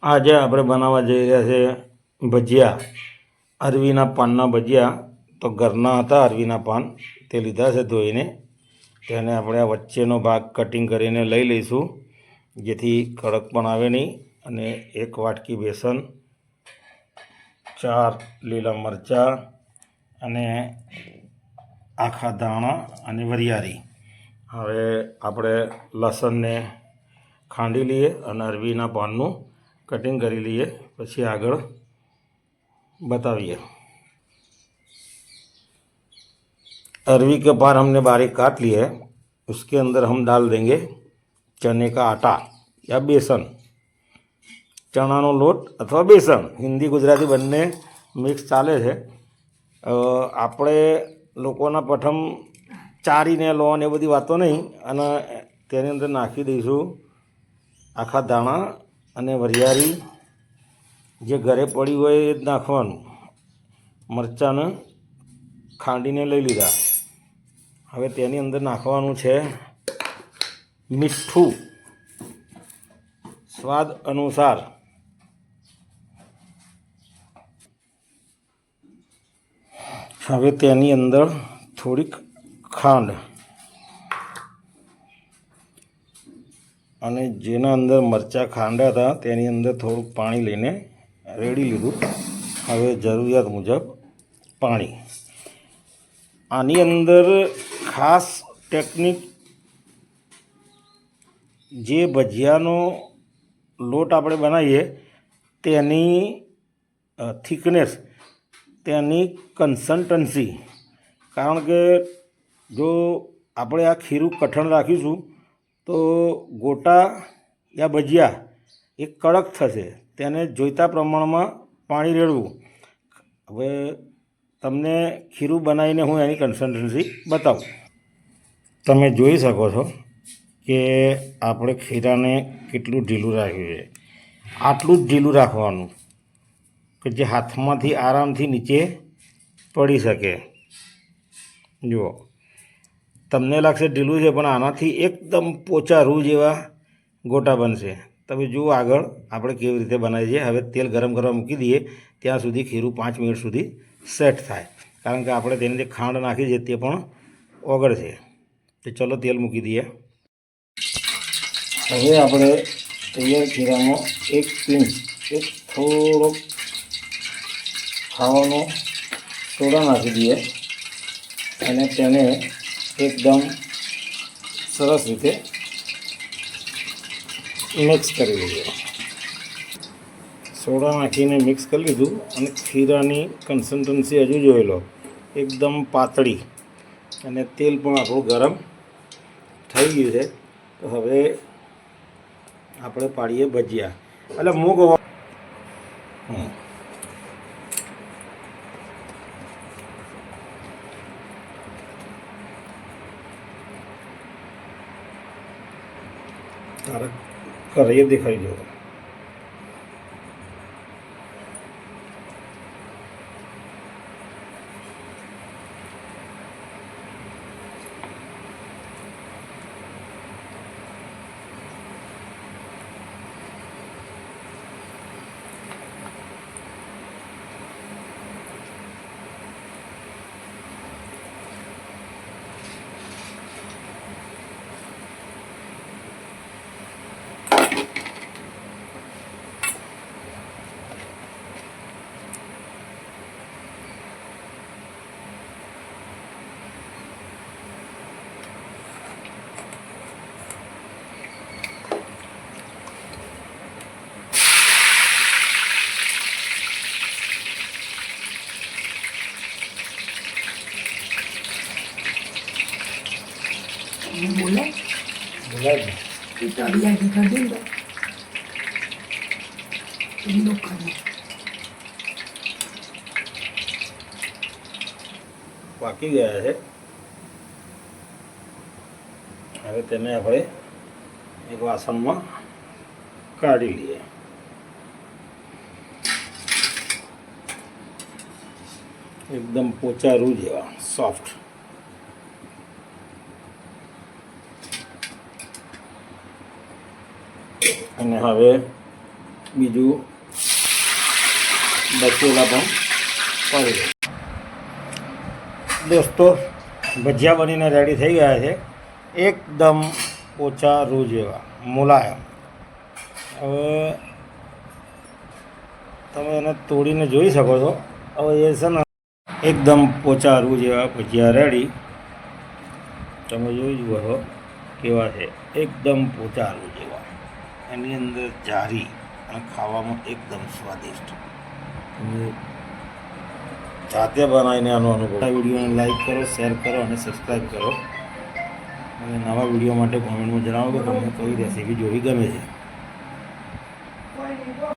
આજે આપણે બનાવવા જઈ રહ્યા છે ભજીયા, અરવીના પાનના ભજીયા. તો ઘરના હતા અરવીના પાન, તે લીધા છે ધોઈને. તેને આપણે આ વચ્ચેનો ભાગ કટિંગ કરીને લઈ લઈશું, જેથી કડક પણ આવે નહીં. અને 1 વાટકી બેસન, 4 લીલા મરચાં અને આખા ધાણા અને વરિયાળી. હવે આપણે લસણને ખાંડી લઈએ અને અરવીના પાનનું कटिंग કરી लिए, પછી આગળ बताइए। अरवी के पान हमने बारीक काट लिए है। उसके अंदर हम डाल देंगे चने का आटा या बेसन, चनाનો લોટ અથવા બેસન, હિન્દી ગુજરાતી બંને મિક્સ ચાલે છે. આપણે લોકોના પ્રથમ ચારીને લો ને એ બધી વાતો નહીં, અને તેની અંદર નાખી દઈશું આખા ધાણા અને વરિયાળી. જે ઘરે પડી હોય એ જ નાખવાનું. મરચાંને ખાંડીને લઈ લીધા. હવે તેની અંદર નાખવાનું છે મીઠું સ્વાદ અનુસાર. હવે તેની અંદર થોડીક ખાંડ, અને જેના અંદર મરચાં ખાંડ્યા હતા તેની અંદર થોડુંક પાણી લઈને રેડી લીધું. હવે જરૂરિયાત મુજબ પાણી. આની અંદર ખાસ ટેકનિક, જે ભજીયાનો લોટ આપણે બનાવીએ તેની થિકનેસ, તેની કન્સિસ્ટન્સી. કારણ કે જો આપણે આ ખીરું કઠણ રાખીશું તો ગોટા યા ભજીયા એ કડક થશે. તેને જોઈતા પ્રમાણમાં પાણી રેડવું. હવે તમને ખીરું બનાવીને હું એની કન્સિસ્ટન્સી બતાવું. તમે જોઈ શકો છો કે આપણે ખીરાને કેટલું ઢીલું રાખ્યું છે. આટલું જ ઢીલું રાખવાનું કે જે હાથમાંથી આરામથી નીચે પડી શકે. જુઓ, તમને લાગશે ઢીલું છે, પણ આનાથી એકદમ પોચા રૂ જેવા ગોટા બનશે. તમે જુઓ આગળ આપણે કેવી રીતે બનાવીએ છીએ. હવે તેલ ગરમ કરવા મૂકી દઈએ, ત્યાં સુધી ખીરું 5 મિનિટ સુધી સેટ થાય. કારણ કે આપણે તેની જે ખાંડ નાખી છે તે પણ ઓગળશે. તો ચલો તેલ મૂકી દઈએ. હવે આપણે તૈયાર ખીરામાં 1 પિંચ, એક થોડોક ખાવાનો સોડા નાખી દઈએ અને તેને એકદમ સરસ રીતે મિક્સ કરી લઈએ. સોડા નાખીને મિક્સ કરી લીધું. અને ખીરાની કન્સિસ્ટન્સી હજુ જોઈ લો, એકદમ પાતળી, અને તેલ પણ આપણું ગરમ થઈ ગયું છે. તો હવે આપણે પાડીએ ભજીયા. એટલે મૂગ તારે કરીએ દેખાઈ જવો. बोला तारी आगे कर देंगे तुम लोग खाना. પાકી ગયા છે. હવે તેને આપણે એક વાસણમાં કાઢી લઈએ. એકદમ પોચા રૂ જેવા સોફ્ટ. અને હવે બીજું બચેલા પણ પડી ગયું. દોસ્તો ભજીયા બનીને રેડી થઈ ગયા છે, એકદમ ઓછા રૂ જેવા મુલાયમ. હવે તમે એને તોડીને જોઈ શકો છો. હવે એ છે ને એકદમ પોચા રૂ જેવા ભજીયા રેડી. તમે જોઈ જુઓ છો કેવા છે, એકદમ પોચા રૂ જેવા, એની અંદર જારી અને ખાવામાં એકદમ સ્વાદિષ્ટ. તમે જાતે બનાવીને આનો અનુભવ. આ વિડીયોને લાઈક કરો, શેર કરો અને સબસ્ક્રાઈબ કરો. અને નવા વિડીયો માટે કોમેન્ટમાં જણાવો કે તમને કઈ રેસીપી જોવી ગમે છે.